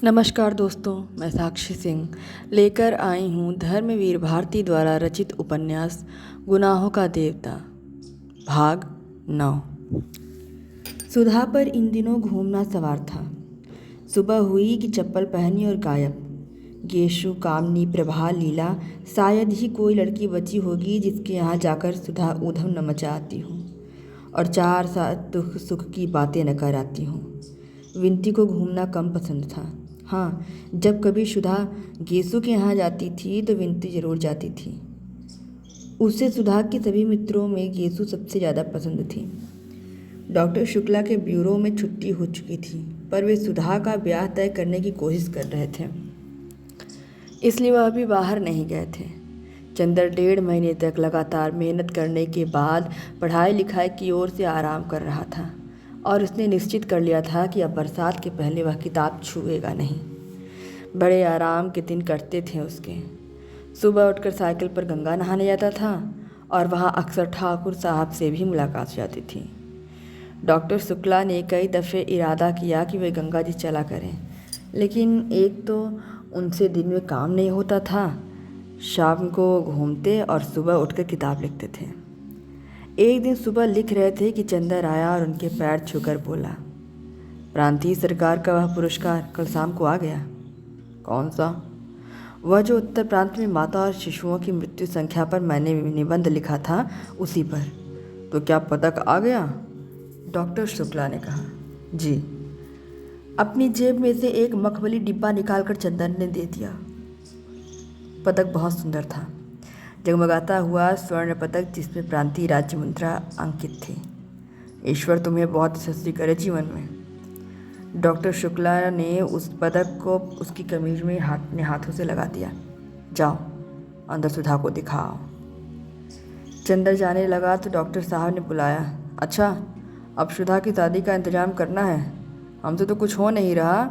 नमस्कार दोस्तों, मैं साक्षी सिंह लेकर आई हूँ धर्मवीर भारती द्वारा रचित उपन्यास गुनाहों का देवता भाग 9। सुधा पर इन दिनों घूमना सवार था। सुबह हुई कि चप्पल पहनी और गायब। गेशु, कामनी, प्रभा, लीला, शायद ही कोई लड़की बची होगी जिसके यहाँ जाकर सुधा ऊधम न मचाती हूँ और चार साथ दुख सुख की बातें न कराती हूँ। विंती को घूमना कम पसंद था। हाँ, जब कभी सुधा गेसु के यहाँ जाती थी तो विंती जरूर जाती थी। उसे सुधा के सभी मित्रों में गेसु सबसे ज़्यादा पसंद थी। डॉक्टर शुक्ला के ब्यूरो में छुट्टी हो चुकी थी, पर वे सुधा का ब्याह तय करने की कोशिश कर रहे थे, इसलिए वह अभी बाहर नहीं गए थे। चंदर 1.5 महीने तक लगातार मेहनत करने के बाद पढ़ाई लिखाई की ओर से आराम कर रहा था और उसने निश्चित कर लिया था कि अब बरसात के पहले वह किताब छुएगा नहीं। बड़े आराम के दिन कटते थे उसके। सुबह उठकर साइकिल पर गंगा नहाने जाता था और वहाँ अक्सर ठाकुर साहब से भी मुलाकात हो जाती थी। डॉक्टर शुक्ला ने कई दफ़े इरादा किया कि वे गंगा जी चला करें, लेकिन एक तो उनसे दिन में काम नहीं होता था, शाम को घूमते और सुबह उठकर किताब लिखते थे। एक दिन सुबह लिख रहे थे कि चंदर आया और उनके पैर छूकर बोला, प्रांतीय सरकार का वह पुरस्कार कल शाम को आ गया। कौन सा? वह जो उत्तर प्रांत में माता और शिशुओं की मृत्यु संख्या पर मैंने निबंध लिखा था, उसी पर। तो क्या पदक आ गया? डॉक्टर शुक्ला ने कहा। जी। अपनी जेब में से एक मखमली डिब्बा निकालकर चंदन ने दे दिया। पदक बहुत सुंदर था, जगमगाता हुआ स्वर्ण पदक जिसमें प्रांतीय राज्य मुद्रा अंकित थी। ईश्वर तुम्हें बहुत यशस्वी करे जीवन में। डॉक्टर शुक्ला ने उस पदक को उसकी कमीज में अपने हाथों से लगा दिया। जाओ अंदर सुधा को दिखाओ। चंदर जाने लगा तो डॉक्टर साहब ने बुलाया, अच्छा अब सुधा की शादी का इंतजाम करना है। हमसे तो कुछ हो नहीं रहा,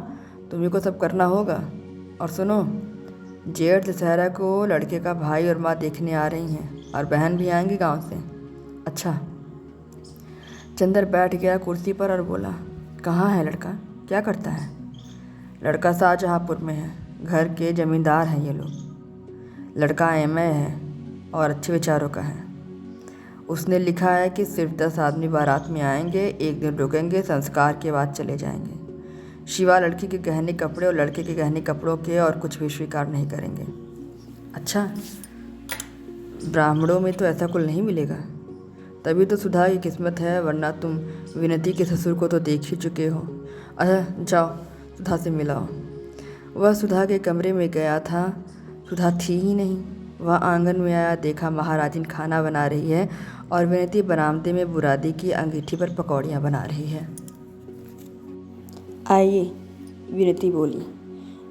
तुम्ही को सब करना होगा। और सुनो, जेठ दशहरा को लड़के का भाई और माँ देखने आ रही हैं और बहन भी आएंगी गांव से। अच्छा। चंदर बैठ गया कुर्सी पर और बोला, कहाँ है लड़का? क्या करता है? लड़का शाहजहाँपुर में है, घर के जमींदार हैं ये लोग। लड़का MA है और अच्छे विचारों का है। उसने लिखा है कि सिर्फ 10 आदमी बारात में आएंगे, 1 दिन रुकेंगे, संस्कार के बाद चले जाएंगे। शिवा लड़की के गहने कपड़े और लड़के के गहने कपड़ों के और कुछ भी स्वीकार नहीं करेंगे। अच्छा, ब्राह्मणों में तो ऐसा कुल नहीं मिलेगा। तभी तो सुधा की किस्मत है, वरना तुम विनती के ससुर को तो देख ही चुके हो। अच्छा जाओ सुधा से मिलाओ। वह सुधा के कमरे में गया था, सुधा थी ही नहीं। वह आंगन में आया, देखा महाराजिन खाना बना रही है और विनती बरामदे में बुरादी की अंगीठी पर पकौड़ियाँ बना रही है। आइए, विनती बोली।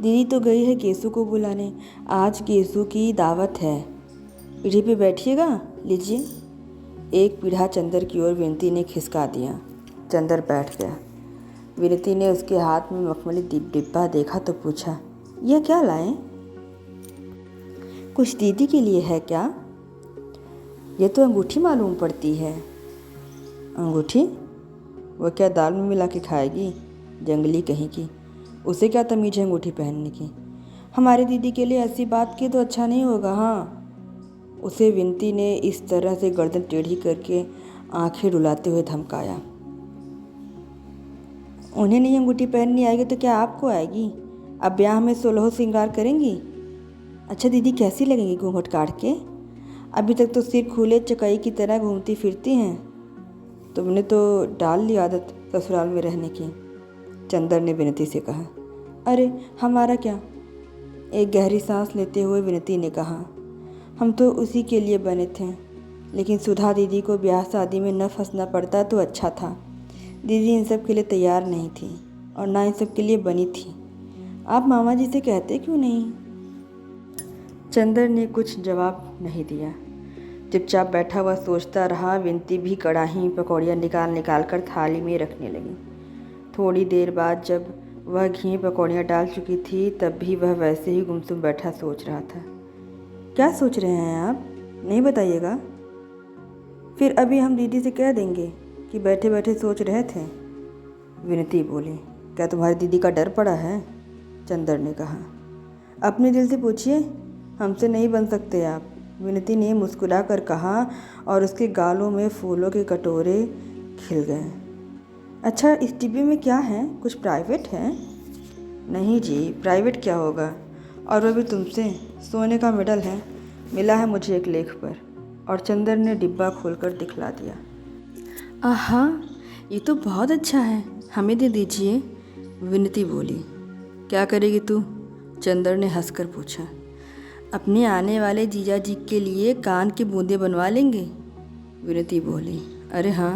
दीदी तो गई है केसु को बुलाने, आज केसु की दावत है। पीढ़ी पे बैठिएगा, लीजिए। एक पीढ़ा चंदर की ओर विनती ने खिसका दिया। चंदर बैठ गया। विनती ने उसके हाथ में मखमली डिब्बा देखा तो पूछा, यह क्या लाए? कुछ दीदी के लिए है क्या? यह तो अंगूठी मालूम पड़ती है। अंगूठी? वह क्या दाल में मिला के खाएगी? जंगली कहीं की, उसे क्या तमीज है अंगूठी पहनने की? हमारी दीदी के लिए ऐसी बात की तो अच्छा नहीं होगा। हाँ, उसे विनती ने इस तरह से गर्दन टेढ़ी करके आंखें रुलाते हुए धमकाया। उन्हें नहीं अंगूठी पहननी आएगी तो क्या आपको आएगी? अब ब्याह में 16 श्रृंगार करेंगी। अच्छा दीदी कैसी लगेंगी घूंघट काट के? अभी तक तो सिर खुले चकई की तरह घूमती फिरती हैं। तुमने तो डाल ली आदत ससुराल में रहने की। चंदर ने विनती से कहा। अरे हमारा क्या? एक गहरी सांस लेते हुए विनती ने कहा, हम तो उसी के लिए बने थे, लेकिन सुधा दीदी को ब्याह शादी में न फंसना पड़ता तो अच्छा था। दीदी इन सब के लिए तैयार नहीं थी और ना इन सब के लिए बनी थी। आप मामा जी से कहते क्यों नहीं? चंदर ने कुछ जवाब नहीं दिया, चुपचाप बैठा हुआ सोचता रहा। विनती भी कड़ाही पकौड़ियाँ निकाल कर थाली में रखने लगी। थोड़ी देर बाद जब वह घी पकौड़ियाँ डाल चुकी थी, तब भी वह वैसे ही गुमसुम बैठा सोच रहा था। क्या सोच रहे हैं आप? नहीं बताइएगा। फिर अभी हम दीदी से कह देंगे कि बैठे बैठे सोच रहे थे। विनती बोली, क्या तुम्हारी दीदी का डर पड़ा है? चंदर ने कहा। अपने दिल से पूछिए, हमसे नहीं बन सकते आप, विनती ने मुस्कुरा कर कहा और उसके गालों में फूलों के कटोरे खिल गए। अच्छा, इस डिब्बे में क्या है, कुछ प्राइवेट है? नहीं जी, प्राइवेट क्या होगा, और वह भी तुमसे। सोने का मेडल है, मिला है मुझे एक लेख पर। और चंदर ने डिब्बा खोलकर दिखला दिया। आहा, ये तो बहुत अच्छा है, हमें दे दीजिए, विनती बोली। क्या करेगी तू? चंदर ने हंसकर पूछा। अपने आने वाले जीजा जी के लिए कान की बूंदें बनवा लेंगे, विनती बोली। अरे हाँ,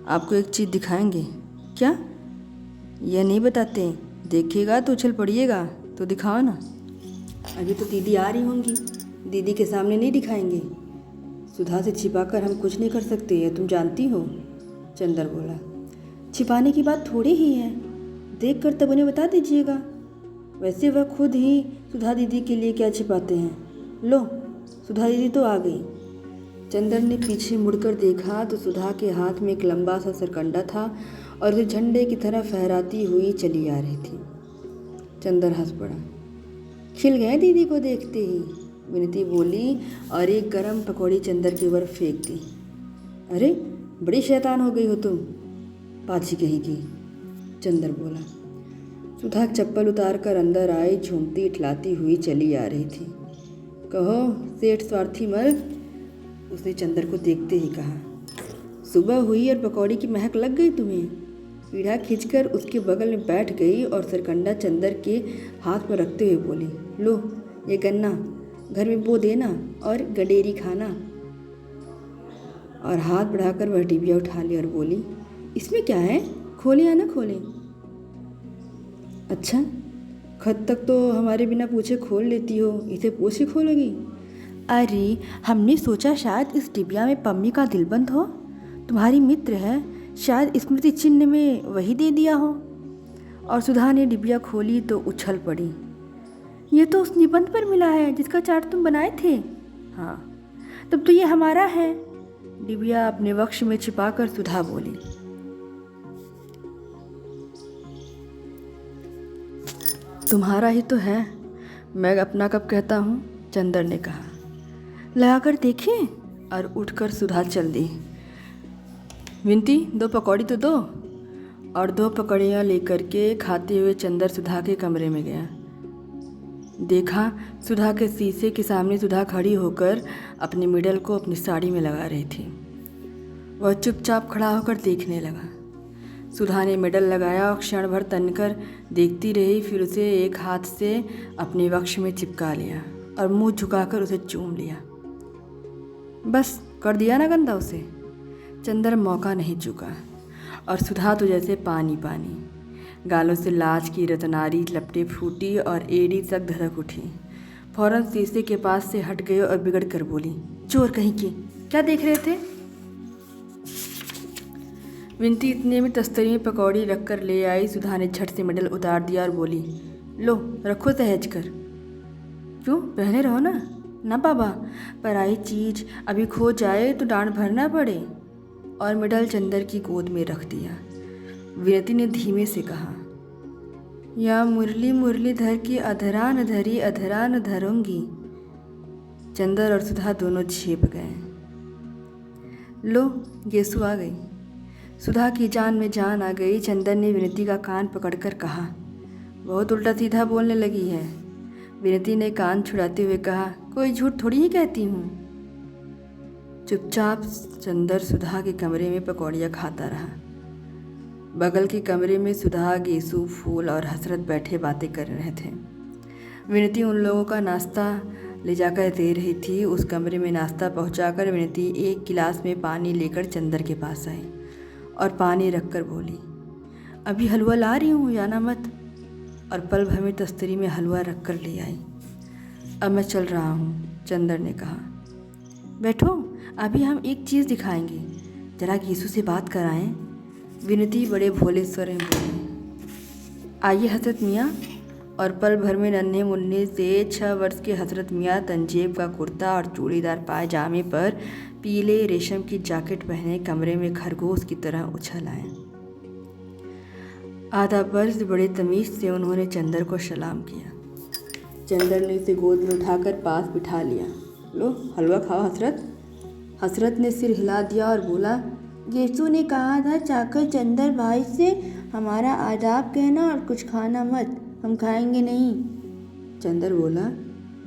आपको एक चीज़ दिखाएंगे। क्या? यह नहीं बताते, देखिएगा तो उछल पड़िएगा, तो दिखाओ ना। अभी तो दीदी आ रही होंगी, दीदी के सामने नहीं दिखाएंगे। सुधा से छिपाकर हम कुछ नहीं कर सकते, ये तुम जानती हो, चंदर बोला। छिपाने की बात थोड़ी ही है, देख कर तब उन्हें बता दीजिएगा। वैसे वह खुद ही सुधा दीदी के लिए क्या छिपाते हैं। लो, सुधा दीदी तो आ गई। चंदर ने पीछे मुड़कर देखा तो सुधा के हाथ में एक लंबा सा सरकंडा था और उसे झंडे की तरह फहराती हुई चली आ रही थी। चंदर हंस पड़ा। खिल गए दीदी को देखते ही, विनती बोली और एक गरम पकौड़ी चंदर के ऊपर फेंक दी। अरे, बड़ी शैतान हो गई हो तुम, पाची कहेगी, चंदर बोला। सुधा चप्पल उतार कर अंदर आई, झूमती इठलाती हुई चली आ रही थी। कहो सेठ स्वार्थी मर्द, उसने चंदर को देखते ही कहा। सुबह हुई और पकौड़ी की महक लग गई तुम्हें। पीढ़ा खींचकर उसके बगल में बैठ गई और सरकंडा चंदर के हाथ पर रखते हुए बोली, लो ये गन्ना घर में बो देना और गडेरी खाना। और हाथ बढ़ाकर वह डिबिया उठा ली और बोली, इसमें क्या है, खोले या ना खोले? अच्छा, खत तक तो हमारे बिना पूछे खोल लेती हो, इसे पूछ के खोलोगी? अरे, हमने सोचा शायद इस डिबिया में पम्मी का दिलबंद हो, तुम्हारी मित्र है, शायद स्मृति चिन्ह में वही दे दिया हो। और सुधा ने डिबिया खोली तो उछल पड़ी। ये तो उस निबंध पर मिला है जिसका चार्ट तुम बनाए थे। हाँ, तब तो ये हमारा है, डिबिया अपने वक्ष में छिपाकर सुधा बोली। तुम्हारा ही तो है, मैं अपना कब कहता हूँ, चंदर ने कहा। लगाकर देखें? और उठकर सुधा चल दी। विनती, 2 पकौड़ी तो दो। और 2 पकौड़ियाँ लेकर के खाते हुए चंदर सुधा के कमरे में गया। देखा, सुधा के शीशे के सामने सुधा खड़ी होकर अपने मिडल को अपनी साड़ी में लगा रही थी। वह चुपचाप खड़ा होकर देखने लगा। सुधा ने मेडल लगाया और क्षण भर तनकर देखती रही, फिर उसे एक हाथ से अपने वक्ष में चिपका लिया और मुंह झुकाकर उसे चूम लिया। बस कर दिया ना गंदा उसे। चंदर मौका नहीं चूका और सुधा तो जैसे पानी पानी, गालों से लाज की रतनारी लपटें फूटी और एड़ी तक धड़क उठी। फौरन शीशे के पास से हट गए और बिगड़ कर बोली, चोर कहीं की, क्या देख रहे थे? विनती इतने में तस्तरी में पकौड़ी रख कर ले आई। सुधा ने झट से मेडल उतार दिया और बोली, लो रखो सहेज कर। क्यों, पहने रहो ना। ना बाबा, पराई चीज अभी खो जाए तो डांट भरना पड़े। और मेडल चंदर की गोद में रख दिया। विनती ने धीमे से कहा, या मुरली मुरली धर की अधरा न धरी अधरा न धरूंगी। चंदर और सुधा दोनों झेप गए। लो, गेसु आ गई। सुधा की जान में जान आ गई। चंदर ने विनती का कान पकड़कर कहा, बहुत उल्टा सीधा बोलने लगी है। विनती ने कान छुड़ाते हुए कहा, कोई झूठ थोड़ी ही कहती हूँ। चुपचाप चंदर सुधा के कमरे में पकौड़ियाँ खाता रहा। बगल के कमरे में सुधा, गेसु, फूल और हसरत बैठे बातें कर रहे थे। विनती उन लोगों का नाश्ता ले जाकर दे रही थी। उस कमरे में नाश्ता पहुंचाकर विनती एक गिलास में पानी लेकर चंदर के पास आई और पानी रखकर बोली, अभी हलवा ला रही हूँ, जाना मत। और पल भर में तस्तरी में हलवा रखकर ले आई। अब मैं चल रहा हूँ, चंदर ने कहा। बैठो, अभी हम एक चीज़ दिखाएंगे, जरा गीसू से बात कराएं। विनती बड़े भोले स्वर में बोली। आइए हसरत मियाँ। और पल भर में नन्हे मुन्ने से 6 वर्ष के हसरत मियाँ तंजेब का कुर्ता और चूड़ीदार पायजामे पर पीले रेशम की जैकेट पहने कमरे में खरगोश की तरह उछल आए। आधा बर्स बड़े तमीज़ से उन्होंने चंदर को सलाम किया। चंदर ने उसे गोद में उठाकर पास बिठा लिया। लो हलवा खाओ हसरत। हसरत ने सिर हिला दिया और बोला, गेसू ने कहा था चाकर चंदर भाई से हमारा आदाब कहना और कुछ खाना मत, हम खाएंगे नहीं। चंदर बोला,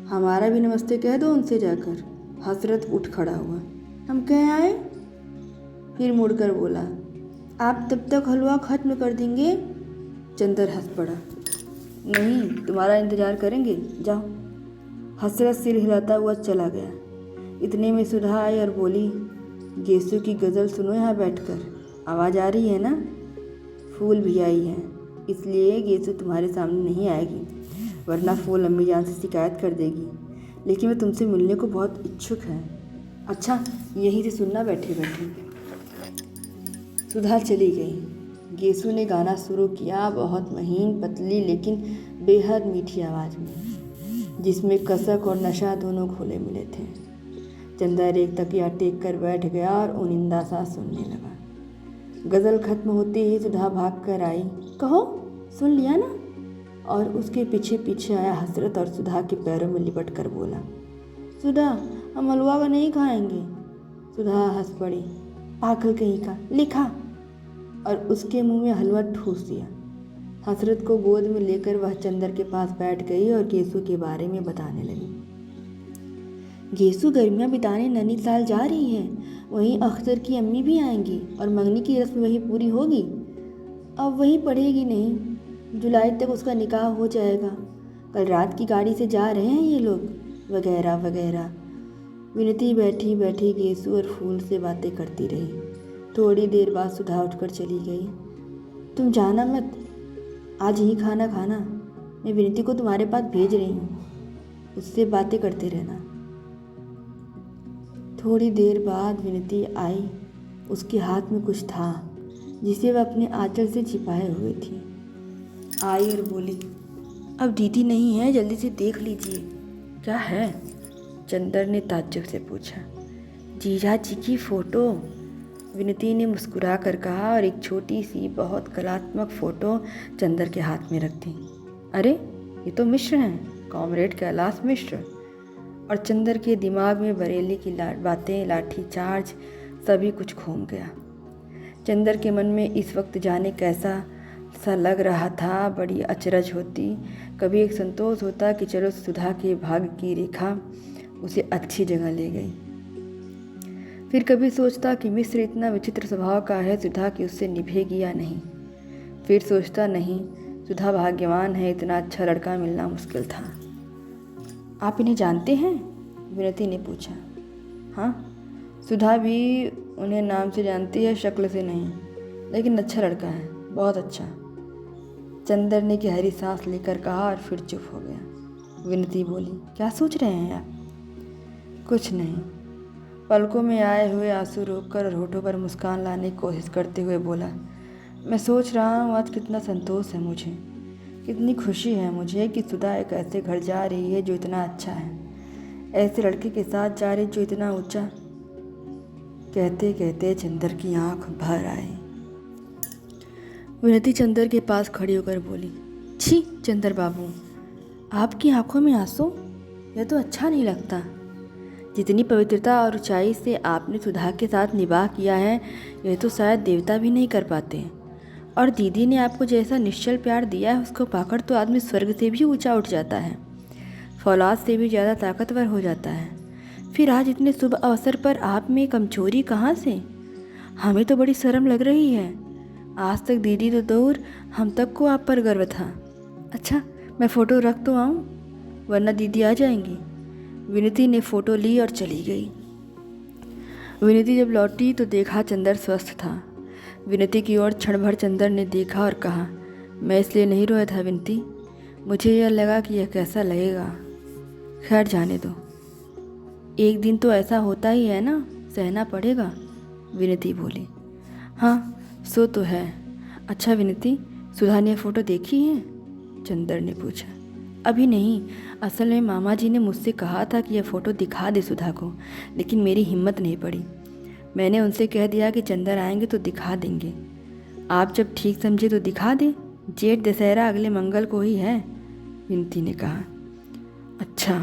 हमारा भी नमस्ते कह दो उनसे जाकर। हसरत उठ खड़ा हुआ, हम कह आए। फिर मुड़कर बोला, आप तब तक हलवा ख़त्म कर देंगे? चंदर हंस पड़ा, नहीं तुम्हारा इंतज़ार करेंगे, जाओ। हसरत सिर हिलाता हुआ चला गया। इतने में सुधा आई और बोली, गेसू की गज़ल सुनो यहाँ बैठकर, आवाज़ आ रही है ना? फूल भी आई है, इसलिए गेसू तुम्हारे सामने नहीं आएगी, वरना फूल अम्मी जान से शिकायत कर देगी। लेकिन मैं तुमसे मिलने को बहुत इच्छुक है। अच्छा यहीं से सुनना बैठे बैठे। सुधा चली गई। गेसू ने गाना शुरू किया, बहुत महीन पतली लेकिन बेहद मीठी आवाज़ में, जिसमें कसक और नशा दोनों घुले मिले थे। चंदर एक तकिया टेक कर बैठ गया और उनिंदा सा सुनने लगा। गज़ल खत्म होते ही सुधा भाग कर आई, कहो सुन लिया ना? और उसके पीछे पीछे आया हसरत और सुधा के पैरों में लिपट कर बोला, सुधा हम हलवा का नहीं खाएंगे। सुधा हंस पड़ी, पागल कहीं का, लिखा। और उसके मुंह में हलवा ठूस दिया। हसरत को गोद में लेकर वह चंदर के पास बैठ गई और गेसू के बारे में बताने लगी। गेसू गर्मियाँ बिताने नैनीताल जा रही है, वहीं अख्तर की अम्मी भी आएंगी और मंगनी की रस्म वहीं पूरी होगी। अब वहीं पढ़ेगी नहीं, जुलाई तक उसका निकाह हो जाएगा। कल रात की गाड़ी से जा रहे हैं ये लोग, वगैरह वगैरह। विनती बैठी बैठी गेसू और फूल से बातें करती रही। थोड़ी देर बाद सुधा उठकर चली गई। तुम जाना मत, आज ही खाना खाना, मैं विनती को तुम्हारे पास भेज रही हूँ, उससे बातें करते रहना। थोड़ी देर बाद विनती आई। उसके हाथ में कुछ था जिसे वह अपने आंचल से छिपाए हुए थी। आई और बोली, अब दीदी नहीं है, जल्दी से देख लीजिए। क्या है? चंदर ने ताज्जुब से पूछा। जीजा जी की फ़ोटो, विनती ने मुस्कुरा कर कहा और एक छोटी सी बहुत कलात्मक फ़ोटो चंदर के हाथ में रख दी। अरे ये तो मिश्र हैं, कॉमरेड कैलाश मिश्र। और चंदर के दिमाग में बरेली की बातें, लाठी चार्ज, सभी कुछ घूम गया। चंदर के मन में इस वक्त जाने कैसा सा लग रहा था। बड़ी अचरज होती, कभी एक संतोष होता कि चलो सुधा के भाग्य की रेखा उसे अच्छी जगह ले गई। फिर कभी सोचता कि मिश्र इतना विचित्र स्वभाव का है, सुधा की उससे निभेगी या नहीं। फिर सोचता नहीं, सुधा भाग्यवान है, इतना अच्छा लड़का मिलना मुश्किल था। आप इन्हें जानते हैं? विनती ने पूछा। हाँ, सुधा भी उन्हें नाम से जानती है, शक्ल से नहीं, लेकिन अच्छा लड़का है, बहुत अच्छा। चंदर ने गहरी सांस लेकर कहा और फिर चुप हो गया। विनती बोली, क्या सोच रहे हैं आप? कुछ नहीं। पलकों में आए हुए आंसू रोककर और होठों पर मुस्कान लाने की कोशिश करते हुए बोला, मैं सोच रहा हूँ आज कितना संतोष है मुझे, कितनी खुशी है मुझे कि सुधा एक ऐसे घर जा रही है जो इतना अच्छा है, ऐसे लड़के के साथ जा रही जो इतना ऊंचा। कहते कहते चंदर की आंख भर आई। विनती चंदर के पास खड़ी होकर बोली, छी चंदर बाबू, आपकी आंखों में आंसू, यह तो अच्छा नहीं लगता। जितनी पवित्रता और ऊंचाई से आपने सुधा के साथ निबाह किया है, यह तो शायद देवता भी नहीं कर पाते। और दीदी ने आपको जैसा निश्चल प्यार दिया है, उसको पाकर तो आदमी स्वर्ग से भी ऊंचा उठ जाता है, फौलाद से भी ज़्यादा ताकतवर हो जाता है। फिर आज इतने शुभ अवसर पर आप में कमजोरी कहाँ से? हमें तो बड़ी शर्म लग रही है। आज तक दीदी तो दूर, हम तक को आप पर गर्व था। अच्छा मैं फ़ोटो रख तो आऊँ, वरना दीदी आ जाएंगी। विनती ने फ़ोटो ली और चली गई। विनती जब लौटी तो देखा चंदर स्वस्थ था। विनती की ओर क्षण भर चंदर ने देखा और कहा, मैं इसलिए नहीं रोया था विनती, मुझे यह लगा कि यह कैसा लगेगा। खैर जाने दो, एक दिन तो ऐसा होता ही है ना, सहना पड़ेगा। विनती बोली, हाँ सो तो है। अच्छा विनती, सुधा ने फ़ोटो देखी है? चंदर ने पूछा। अभी नहीं, असल में मामा जी ने मुझसे कहा था कि यह फ़ोटो दिखा दे सुधा को, लेकिन मेरी हिम्मत नहीं पड़ी। मैंने उनसे कह दिया कि चंदर आएंगे तो दिखा देंगे। आप जब ठीक समझे तो दिखा दे, जेठ दशहरा अगले मंगल को ही है, विनती ने कहा। अच्छा,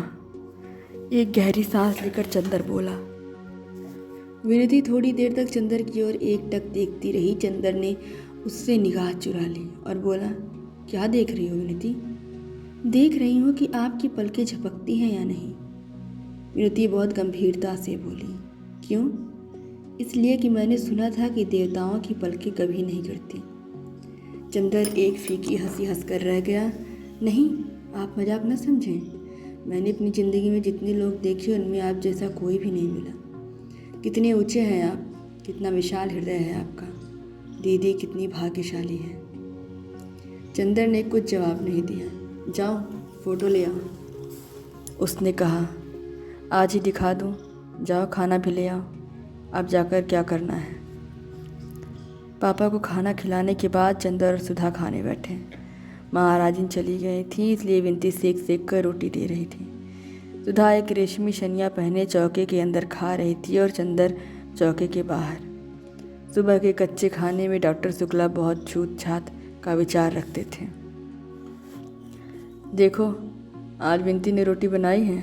एक गहरी सांस लेकर चंदर बोला। विनती थोड़ी देर तक चंदर की ओर एकटक देखती रही। चंदर ने उससे निगाह चुरा ली और बोला, क्या देख रही हो विनती? देख रही हूँ कि आपकी पलकें झपकती हैं या नहीं। विनती बहुत गंभीरता से बोली। क्यों? इसलिए कि मैंने सुना था कि देवताओं की पलकें कभी नहीं गिरती। चंदर एक फीकी हंसी हंसकर रह गया। नहीं, आप मजाक न समझें। मैंने अपनी ज़िंदगी में जितने लोग देखे उनमें आप जैसा कोई भी नहीं मिला। कितने ऊंचे हैं आप, कितना विशाल हृदय है आपका। दीदी कितनी भाग्यशाली है। चंदर ने कुछ जवाब नहीं दिया। जाओ फ़ोटो ले आओ, उसने कहा। आज ही दिखा दूँ? जाओ खाना भी ले आओ। अब जाकर क्या करना है? पापा को खाना खिलाने के बाद चंदर और सुधा खाने बैठे। महाराजिन चली गई थी, इसलिए विनती सेक सेक कर रोटी दे रही थी। सुधा एक रेशमी शनिया पहने चौके के अंदर खा रही थी और चंदर चौके के बाहर। सुबह के कच्चे खाने में डॉक्टर शुक्ला बहुत छूत छात का विचार रखते थे। देखो, आज विनती ने रोटी बनाई है,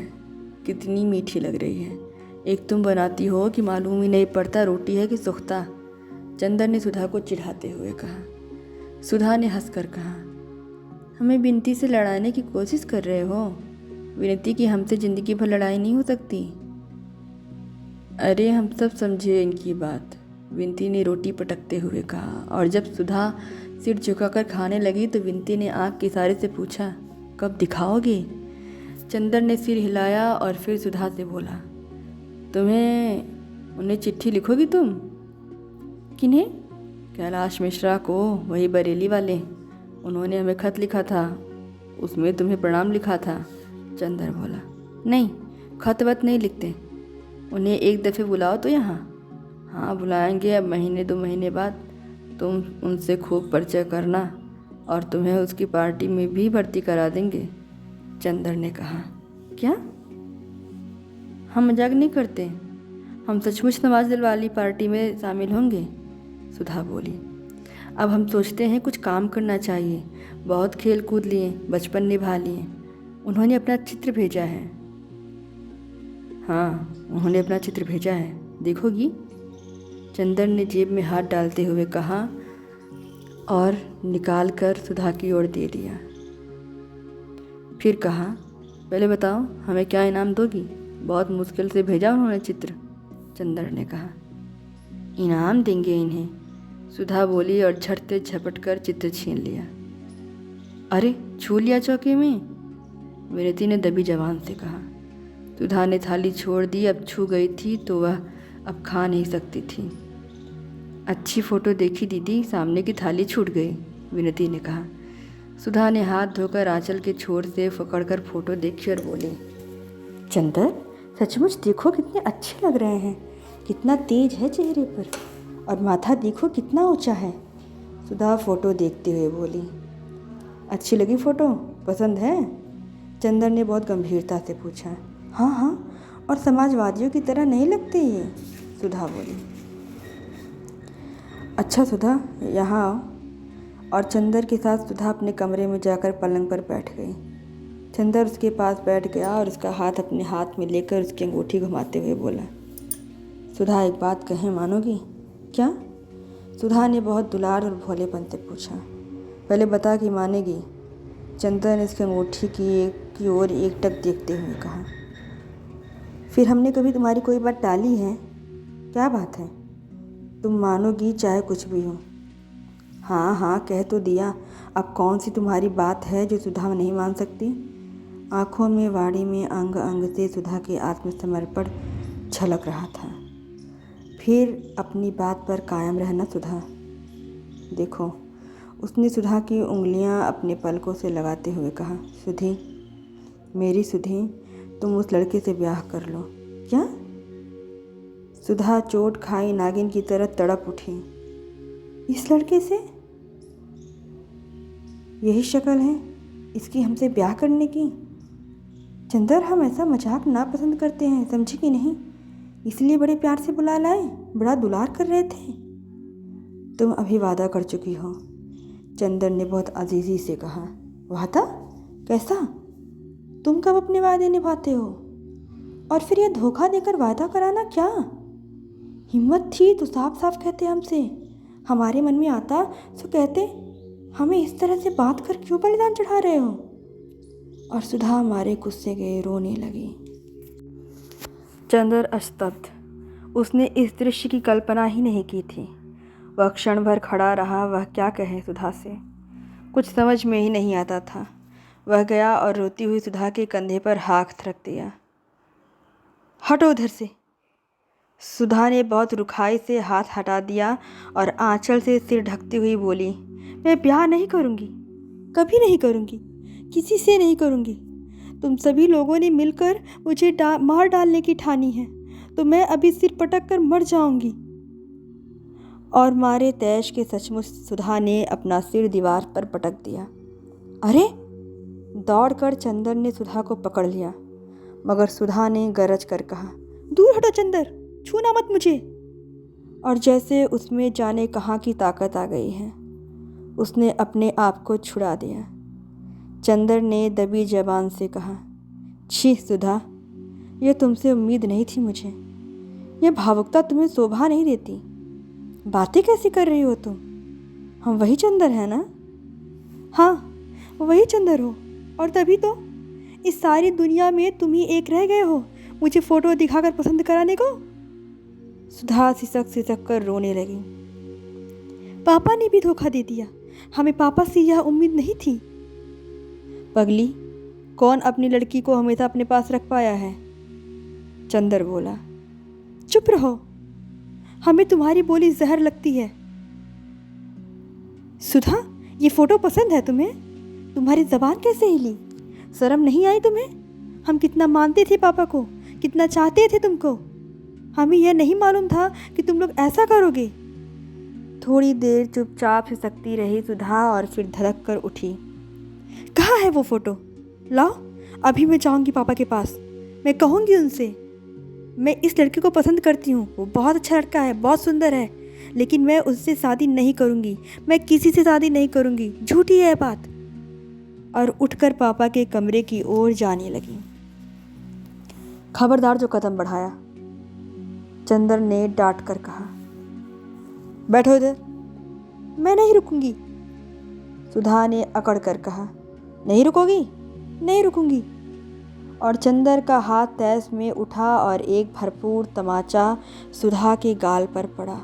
कितनी मीठी लग रही है। एक तुम बनाती हो कि मालूम ही नहीं पड़ता रोटी है कि सुख्ता, चंदर ने सुधा को चिढ़ाते हुए कहा। सुधा ने हंसकर कहा, हमें विनती से लड़ाने की कोशिश कर रहे हो? विनती की हमसे ज़िंदगी भर लड़ाई नहीं हो सकती। अरे हम सब समझे इनकी बात, विनती ने रोटी पटकते हुए कहा। और जब सुधा सिर झुकाकर खाने लगी तो विनती ने आँख के इशारे से पूछा, कब दिखाओगे? चंदर ने सिर हिलाया और फिर सुधा से बोला, उन्हें चिट्ठी लिखोगी तुम? किन्हें? कैलाश मिश्रा को, वही बरेली वाले। उन्होंने हमें खत लिखा था, उसमें तुम्हें प्रणाम लिखा था। चंदर बोला, नहीं, खत वत नहीं लिखते। उन्हें एक दफ़े बुलाओ तो यहाँ। हाँ बुलाएंगे, अब महीने 2 महीने बाद। तुम उनसे खूब परिचय करना और तुम्हें उसकी पार्टी में भी भर्ती करा देंगे। चंदर ने कहा, क्या? हम मजाक नहीं करते, हम सचमुच नवाज दिल वाली पार्टी में शामिल होंगे, सुधा बोली। अब हम सोचते हैं कुछ काम करना चाहिए। बहुत खेल कूद लिए, बचपन निभा लिए। उन्होंने अपना चित्र भेजा है। हाँ, उन्होंने अपना चित्र भेजा है, देखोगी? चंदर ने जेब में हाथ डालते हुए कहा और निकाल कर सुधा की ओर दे दिया। फिर कहा, पहले बताओ हमें क्या इनाम दोगी? बहुत मुश्किल से भेजा उन्होंने चित्र, चंदर ने कहा। इनाम देंगे इन्हें, सुधा बोली और झट से झपट कर चित्र छीन लिया। अरे छू लिया चौके में, विनती ने दबी जबान से कहा। सुधा ने थाली छोड़ दी, अब छू गई थी तो वह अब खा नहीं सकती थी। अच्छी फ़ोटो देखी दीदी, सामने की थाली छूट गई, विनती ने कहा। सुधा ने हाथ धोकर आंचल के छोर से पकड़कर फ़ोटो देखी और बोली, चंदर सचमुच देखो कितने अच्छे लग रहे हैं, कितना तेज है चेहरे पर, और माथा देखो कितना ऊंचा है। सुधा फ़ोटो देखते हुए बोली, अच्छी लगी फ़ोटो? पसंद है? चंदर ने बहुत गंभीरता से पूछा। हाँ हाँ, और समाजवादियों की तरह नहीं लगते ये, सुधा बोली। अच्छा सुधा, यहाँ आओ। और चंदर के साथ सुधा अपने कमरे में जाकर पलंग पर बैठ गई। चंदर उसके पास बैठ गया और उसका हाथ अपने हाथ में लेकर उसकी अंगूठी घुमाते हुए बोला, सुधा एक बात कहें, मानोगी? क्या? सुधा ने बहुत दुलार और भोलेपन से पूछा। पहले बता कि मानेगी, चंदर ने उसकी अंगूठी की ओर एकटक देखते हुए कहा। फिर हमने कभी तुम्हारी कोई बात टाली है? क्या बात है? तुम मानोगी चाहे कुछ भी हो। हाँ हाँ कह तो दिया, अब कौन सी तुम्हारी बात है जो सुधा नहीं मान सकती? आँखों में वाड़ी में अंग अंग से सुधा के आत्मसमर्पण झलक रहा था। फिर अपनी बात पर कायम रहना सुधा। देखो, उसने सुधा की उंगलियां अपने पलकों से लगाते हुए कहा, सुधी, मेरी सुधी, तुम उस लड़के से ब्याह कर लो। क्या? सुधा चोट खाई नागिन की तरह तड़प उठी। इस लड़के से? यही शक्ल है इसकी हमसे ब्याह करने की? चंदर, हम ऐसा मजाक ना पसंद करते हैं, समझे कि नहीं? इसलिए बड़े प्यार से बुला लाए, बड़ा दुलार कर रहे थे। तुम अभी वादा कर चुकी हो, चंदर ने बहुत अजीजी से कहा। वादा? कैसा? तुम कब अपने वादे निभाते हो? और फिर यह धोखा देकर वादा कराना क्या? हिम्मत थी तो साफ साफ कहते हमसे। हमारे मन में आता तो कहते, हमें इस तरह से बात कर क्यों बलिदान चढ़ा रहे हो? और सुधा हमारे गुस्से गए रोने लगी। चंदर अस्तब्ध। उसने इस दृश्य की कल्पना ही नहीं की थी। वह क्षण भर खड़ा रहा। वह क्या कहे सुधा से, कुछ समझ में ही नहीं आता था। वह गया और रोती हुई सुधा के कंधे पर हाथ रख दिया। हटो उधर से। सुधा ने बहुत रुखाई से हाथ हटा दिया और आंचल से सिर ढकती हुई बोली, मैं ब्याह नहीं करूँगी, कभी नहीं करूँगी, किसी से नहीं करूँगी। तुम सभी लोगों ने मिलकर मुझे मार डालने की ठानी है, तो मैं अभी सिर पटक कर मर जाऊँगी। और मारे तैश के सचमुच सुधा ने अपना सिर दीवार पर पटक दिया। अरे! दौड़कर चंदर ने सुधा को पकड़ लिया, मगर सुधा ने गरज कर कहा, दूर हटो चंदर, छूना मत मुझे। और जैसे उसमें जाने कहाँ की ताकत आ गई है, उसने अपने आप को छुड़ा दिया। चंदर ने दबी जबान से कहा, छी सुधा, यह तुमसे उम्मीद नहीं थी मुझे। यह भावुकता तुम्हें शोभा नहीं देती। बातें कैसी कर रही हो तुम? हम वही चंदर है ना? हाँ, वही चंदर हो। और तभी तो इस सारी दुनिया में तुम ही एक रह गए हो मुझे फ़ोटो दिखाकर पसंद कराने को। सुधा सिसक सिसक कर रोने लगी। पापा ने भी धोखा दे दिया। हमें पापा से यह उम्मीद नहीं थी। पगली, कौन अपनी लड़की को हमेशा अपने पास रख पाया है? चंदर बोला। चुप रहो, हमें तुम्हारी बोली जहर लगती है। सुधा, ये फ़ोटो पसंद है तुम्हें? तुम्हारी ज़बान कैसे हिली? शर्म नहीं आई तुम्हें? हम कितना मानते थे पापा को, कितना चाहते थे तुमको। हमें यह नहीं मालूम था कि तुम लोग ऐसा करोगे। थोड़ी देर चुपचाप सिसकती रही सुधा और फिर धड़क कर उठी। कहाँ है वो फ़ोटो? लाओ, अभी मैं जाऊँगी पापा के पास। मैं कहूँगी उनसे, मैं इस लड़के को पसंद करती हूँ, वो बहुत अच्छा लड़का है, बहुत सुंदर है, लेकिन मैं उससे शादी नहीं करूँगी। मैं किसी से शादी नहीं करूँगी, झूठी है बात। और उठकर पापा के कमरे की ओर जाने लगी। खबरदार जो कदम बढ़ाया, चंदर ने डांट कर कहा। बैठो इधर। मैं नहीं रुकूंगी। सुधा ने अकड़ कर कहा। नहीं रुकोगी? नहीं रुकूंगी। और चंदर का हाथ तैस में उठा और एक भरपूर तमाचा सुधा के गाल पर पड़ा।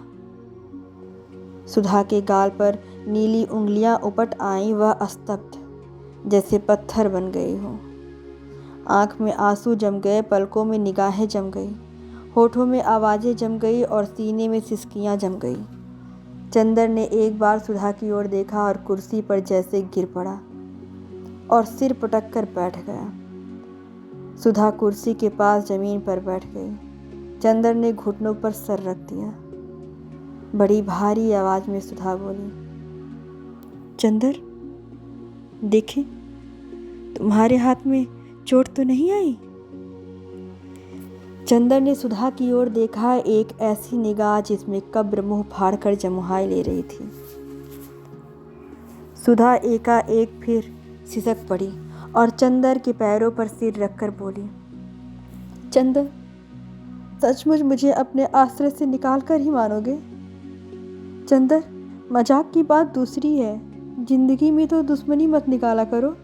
सुधा के गाल पर नीली उंगलियां उपट आईं। वह अस्तब्ध, जैसे पत्थर बन गई हो। आँख में आंसू जम गए, पलकों में निगाहें जम गई, होठों में आवाज़ें जम गई और सीने में सिसकियाँ जम गई। चंदर ने एक बार सुधा की ओर देखा और कुर्सी पर जैसे गिर पड़ा और सिर पटक कर बैठ गया। सुधा कुर्सी के पास ज़मीन पर बैठ गई। चंदर ने घुटनों पर सर रख दिया। बड़ी भारी आवाज़ में सुधा बोली, चंदर, देखें, तुम्हारे हाथ में चोट तो नहीं आई? चंदर ने सुधा की ओर देखा, एक ऐसी निगाह जिसमें कब्र मुंह फाड़कर जमुहाई ले रही थी। सुधा एकाएक फिर सिसक पड़ी और चंदर के पैरों पर सिर रखकर बोली, चंदर, सचमुच मुझे अपने आश्रय से निकाल कर ही मानोगे? चंदर, मजाक की बात दूसरी है, जिंदगी में तो दुश्मनी मत निकाला करो।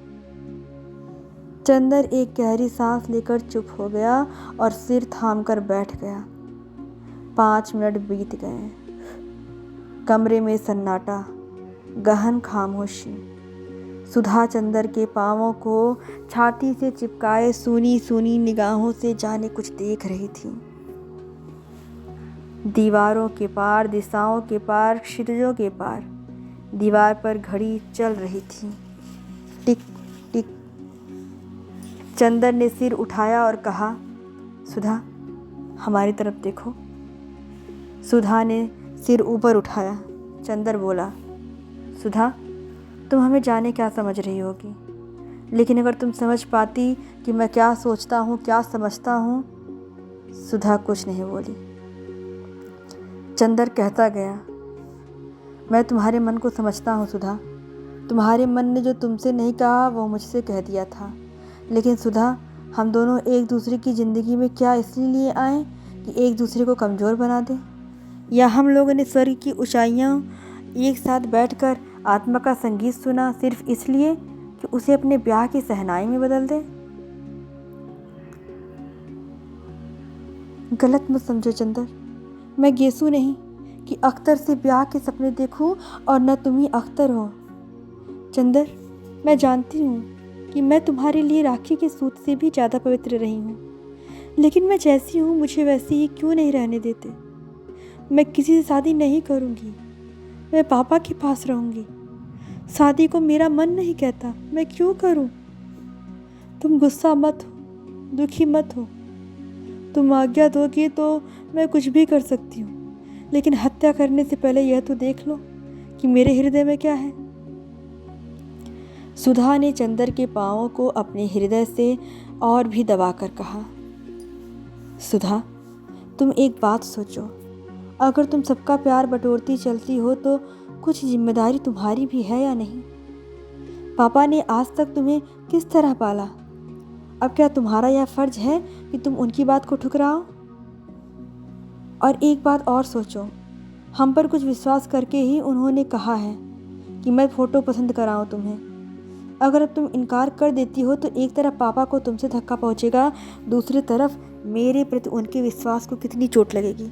चंदर एक गहरी सांस लेकर चुप हो गया और सिर थाम कर बैठ गया। 5 मिनट बीत गए। कमरे में सन्नाटा, गहन खामोशी। सुधा चंदर के पांवों को छाती से चिपकाए सूनी सूनी निगाहों से जाने कुछ देख रही थी। दीवारों के पार, दिशाओं के पार, क्षितिजों के पार दीवार पर घड़ी चल रही थी। टिक टिक। चंदर ने सिर उठाया और कहा, सुधा, हमारी तरफ देखो। सुधा ने सिर ऊपर उठाया। चंदर बोला, सुधा, तुम हमें जाने क्या समझ रही होगी, लेकिन अगर तुम समझ पाती कि मैं क्या सोचता हूँ, क्या समझता हूँ। सुधा कुछ नहीं बोली। चंदर कहता गया, मैं तुम्हारे मन को समझता हूँ सुधा, तुम्हारे मन ने जो तुमसे नहीं कहा वो मुझसे कह दिया था। लेकिन सुधा, हम दोनों एक दूसरे की ज़िंदगी में क्या इसलिए आए कि एक दूसरे को कमज़ोर बना दें? या हम लोगों ने स्वर्ग की ऊंचाइयां एक साथ बैठकर आत्मा का संगीत सुना सिर्फ इसलिए कि उसे अपने ब्याह की सहनाई में बदल दें? गलत मत समझो चंदर, मैं गेसू नहीं कि अख्तर से ब्याह के सपने देखूं और न तुम ही अख्तर हो। चंदर, मैं जानती हूँ कि मैं तुम्हारे लिए राखी के सूत से भी ज़्यादा पवित्र रही हूँ, लेकिन मैं जैसी हूँ मुझे वैसी ही क्यों नहीं रहने देते? मैं किसी से शादी नहीं करूँगी, मैं पापा के पास रहूँगी। शादी को मेरा मन नहीं कहता, मैं क्यों करूँ? तुम गुस्सा मत हो, दुखी मत हो। तुम आज्ञा दोगी तो मैं कुछ भी कर सकती हूँ, लेकिन हत्या करने से पहले यह तो देख लो कि मेरे हृदय में क्या है। सुधा ने चंदर के पाँवों को अपने हृदय से और भी दबाकर कहा, सुधा, तुम एक बात सोचो, अगर तुम सबका प्यार बटोरती चलती हो तो कुछ जिम्मेदारी तुम्हारी भी है या नहीं? पापा ने आज तक तुम्हें किस तरह पाला? अब क्या तुम्हारा यह फर्ज है कि तुम उनकी बात को ठुकराओ? और एक बात और सोचो, हम पर कुछ विश्वास करके ही उन्होंने कहा है कि मैं फ़ोटो पसंद कराऊं तुम्हें। अगर तुम इनकार कर देती हो तो एक तरफ पापा को तुमसे धक्का पहुंचेगा, दूसरी तरफ मेरे प्रति उनके विश्वास को कितनी चोट लगेगी।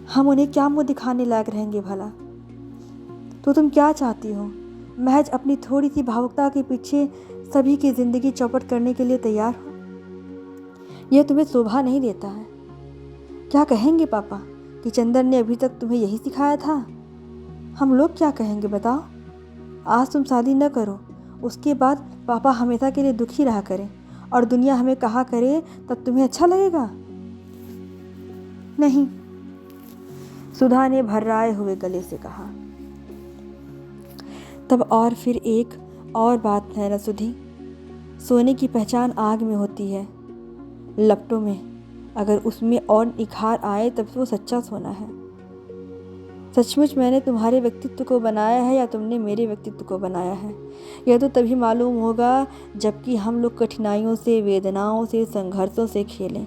हम उन्हें क्या मुंह दिखाने लायक रहेंगे भला? तो तुम क्या चाहती हो? महज अपनी थोड़ी सी भावुकता के पीछे सभी की ज़िंदगी चौपट करने के लिए तैयार हो? यह तुम्हें शोभा नहीं देता है। क्या कहेंगे पापा कि चंदर ने अभी तक तुम्हें यही सिखाया था? हम लोग क्या कहेंगे बताओ? आज तुम शादी न करो, उसके बाद पापा हमेशा के लिए दुखी रहा करें और दुनिया हमें कहा करे, तब तुम्हें अच्छा लगेगा? नहीं, सुधा ने भर्राए हुए गले से कहा। तब और फिर एक और बात है न सुधी, सोने की पहचान आग में होती है, लपटों में। अगर उसमें और निखार आए तब वो सच्चा सोना है। सचमुच मैंने तुम्हारे व्यक्तित्व को बनाया है या तुमने मेरे व्यक्तित्व को बनाया है, यह तो तभी मालूम होगा जबकि हम लोग कठिनाइयों से, वेदनाओं से, संघर्षों से खेलें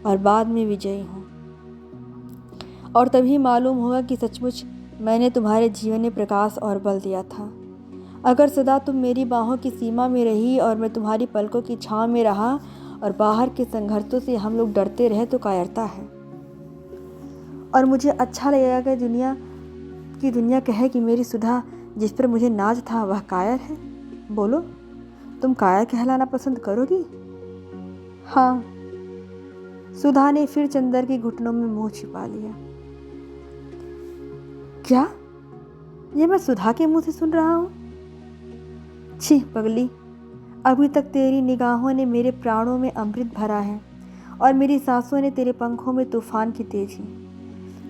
और बाद में विजयी हों। और तभी मालूम होगा कि सचमुच मैंने तुम्हारे जीवन में प्रकाश और बल दिया था। अगर सदा तुम मेरी बाहों की सीमा में रही और मैं तुम्हारी पलकों की छाँव में रहा और बाहर के संघर्षों से हम लोग डरते रहे तो कायरता है। और मुझे अच्छा लगेगा कि दुनिया कहे कि मेरी सुधा, जिस पर मुझे नाज था, वह कायर है। बोलो, तुम कायर कहलाना पसंद करोगी? हाँ। सुधा ने फिर चंदर के घुटनों में मुंह छिपा लिया। क्या? ये मैं सुधा के मुंह से सुन रहा हूँ? छी पगली, अभी तक तेरी निगाहों ने मेरे प्राणों में अमृत भरा है और मेरी सांसों ने तेरे पंखों में तूफान की तेजी।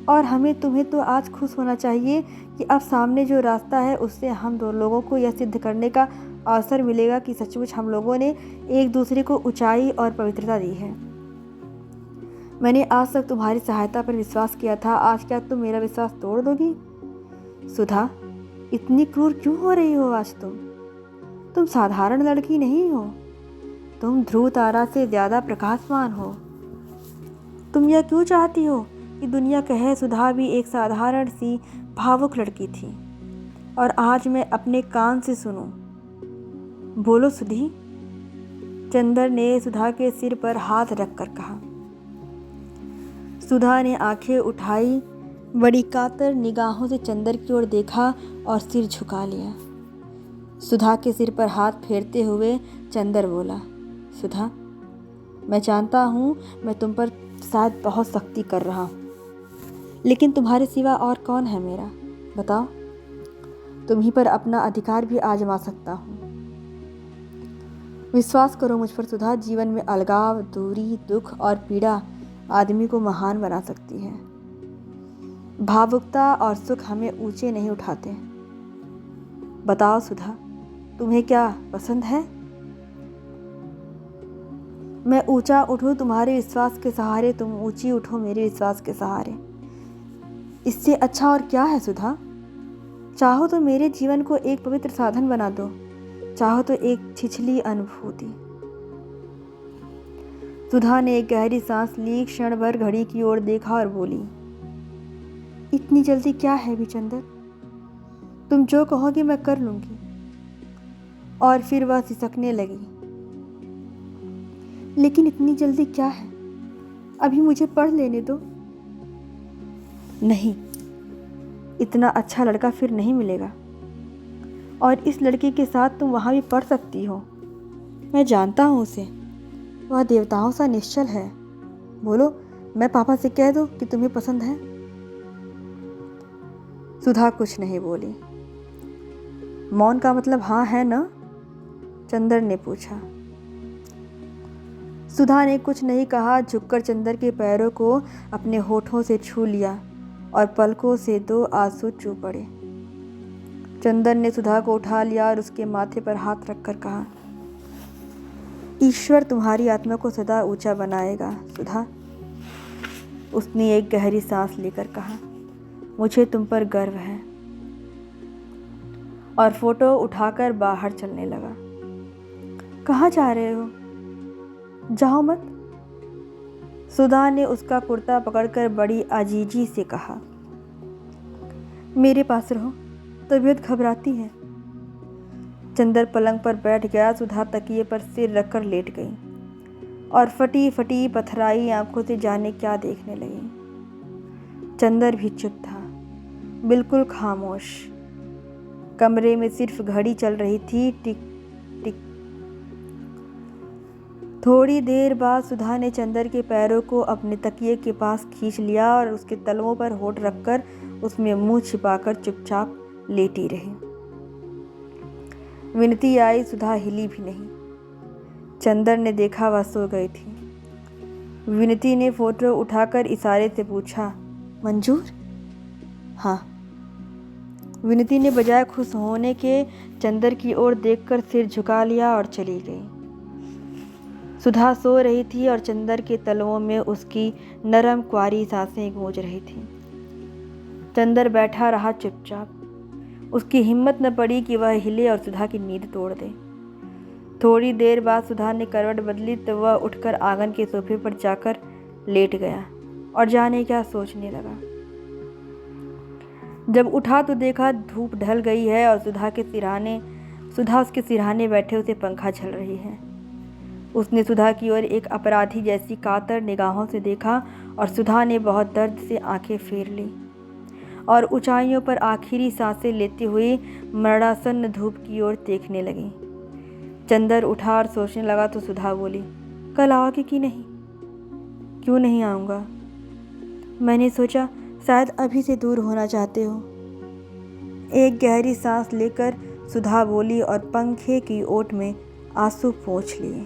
और तुम्हें तो आज खुश होना चाहिए कि अब सामने जो रास्ता है उससे हम दो लोगों को यह सिद्ध करने का अवसर मिलेगा कि सचमुच हम लोगों ने एक दूसरे को ऊंचाई और पवित्रता दी है। मैंने आज तक तुम्हारी सहायता पर विश्वास किया था, आज क्या तुम मेरा विश्वास तोड़ दोगी? सुधा, इतनी क्रूर क्यों हो रही हो आज तुम साधारण लड़की नहीं हो, तुम ध्रुव तारा से ज़्यादा प्रकाशमान हो। तुम यह क्यों चाहती हो कि दुनिया कहे सुधा भी एक साधारण सी भावुक लड़की थी? और आज मैं अपने कान से सुनूं। बोलो सुधी। चंदर ने सुधा के सिर पर हाथ रखकर कहा। सुधा ने आंखें उठाई, बड़ी कातर निगाहों से चंदर की ओर देखा और सिर झुका लिया। सुधा के सिर पर हाथ फेरते हुए चंदर बोला, सुधा, मैं जानता हूँ मैं तुम पर शायद बहुत सख्ती कर रहा हूँ, लेकिन तुम्हारे सिवा और कौन है मेरा? बताओ, तुम ही पर अपना अधिकार भी आजमा सकता हूँ। विश्वास करो मुझ पर सुधा, जीवन में अलगाव, दूरी, दुख और पीड़ा आदमी को महान बना सकती है। भावुकता और सुख हमें ऊंचे नहीं उठाते। बताओ सुधा, तुम्हें क्या पसंद है? मैं ऊंचा उठूं तुम्हारे विश्वास के सहारे, तुम ऊंची उठो मेरे विश्वास के सहारे। इससे अच्छा और क्या है सुधा? चाहो तो मेरे जीवन को एक पवित्र साधन बना दो, चाहो तो एक छिछली अनुभूति। सुधा ने एक गहरी सांस ली, क्षण भर घड़ी की ओर देखा और बोली, इतनी जल्दी क्या है विचंदर? तुम जो कहोगे मैं कर लूंगी। और फिर वह सिसकने लगी। लेकिन इतनी जल्दी क्या है? अभी मुझे पढ़ लेने दो। नहीं, इतना अच्छा लड़का फिर नहीं मिलेगा, और इस लड़के के साथ तुम वहाँ भी पढ़ सकती हो। मैं जानता हूँ उसे, वह देवताओं सा निश्चल है। बोलो, मैं पापा से कह दूँ कि तुम्हें पसंद है? सुधा कुछ नहीं बोली। मौन का मतलब हाँ है ना? चंदर ने पूछा। सुधा ने कुछ नहीं कहा, झुककर चंदर के पैरों को अपने होठों से छू लिया और पलकों से 2 आंसू चू पड़े। चंदर ने सुधा को उठा लिया और उसके माथे पर हाथ रखकर कहा, ईश्वर तुम्हारी आत्मा को सदा ऊंचा बनाएगा सुधा। उसने एक गहरी सांस लेकर कहा, मुझे तुम पर गर्व है, और फोटो उठाकर बाहर चलने लगा। कहाँ जा रहे हो? जाओ मत। सुधा ने उसका कुर्ता पकड़कर बड़ी आजीजी से कहा, मेरे पास रहो, तबीयत घबराती है। चंदर पलंग पर बैठ गया। सुधा तकिए पर सिर रखकर लेट गई और फटी फटी पथराई आंखों से जाने क्या देखने लगी। चंदर भी चुप था, बिल्कुल खामोश। कमरे में सिर्फ घड़ी चल रही थी, टिक टिक। थोड़ी देर बाद सुधा ने चंदर के पैरों को अपने तकिए के पास खींच लिया और उसके तलवों पर होठ रखकर उसमें मुंह छिपाकर चुपचाप लेटी रही। विनती आई, सुधा हिली भी नहीं। चंदर ने देखा वह सो गई थी। विनती ने फोटो उठाकर इशारे से पूछा, मंजूर? हाँ। विनती ने बजाय खुश होने के चंदर की ओर देखकर सिर झुका लिया और चली गई। सुधा सो रही थी और चंदर के तलवों में उसकी नरम क्वारी सांसें गूंज रही थी। चंदर बैठा रहा चुपचाप। उसकी हिम्मत न पड़ी कि वह हिले और सुधा की नींद तोड़ दे। थोड़ी देर बाद सुधा ने करवट बदली तो वह उठकर आंगन के सोफे पर जाकर लेट गया और जाने क्या सोचने लगा। जब उठा तो देखा धूप ढल गई है और सुधा उसके सिरहाने बैठे उसे पंखा झल रही है। उसने सुधा की ओर एक अपराधी जैसी कातर निगाहों से देखा और सुधा ने बहुत दर्द से आंखें फेर ली और ऊंचाइयों पर आखिरी सांसें लेती हुई मरणासन्न धूप की ओर देखने लगी। चंदर उठा और सोचने लगा तो सुधा बोली, कल आओगे कि नहीं? क्यों नहीं आऊँगा? मैंने सोचा शायद अभी से दूर होना चाहते हो। एक गहरी सांस लेकर सुधा बोली और पंखे की ओट में आंसू पोंछ लिए।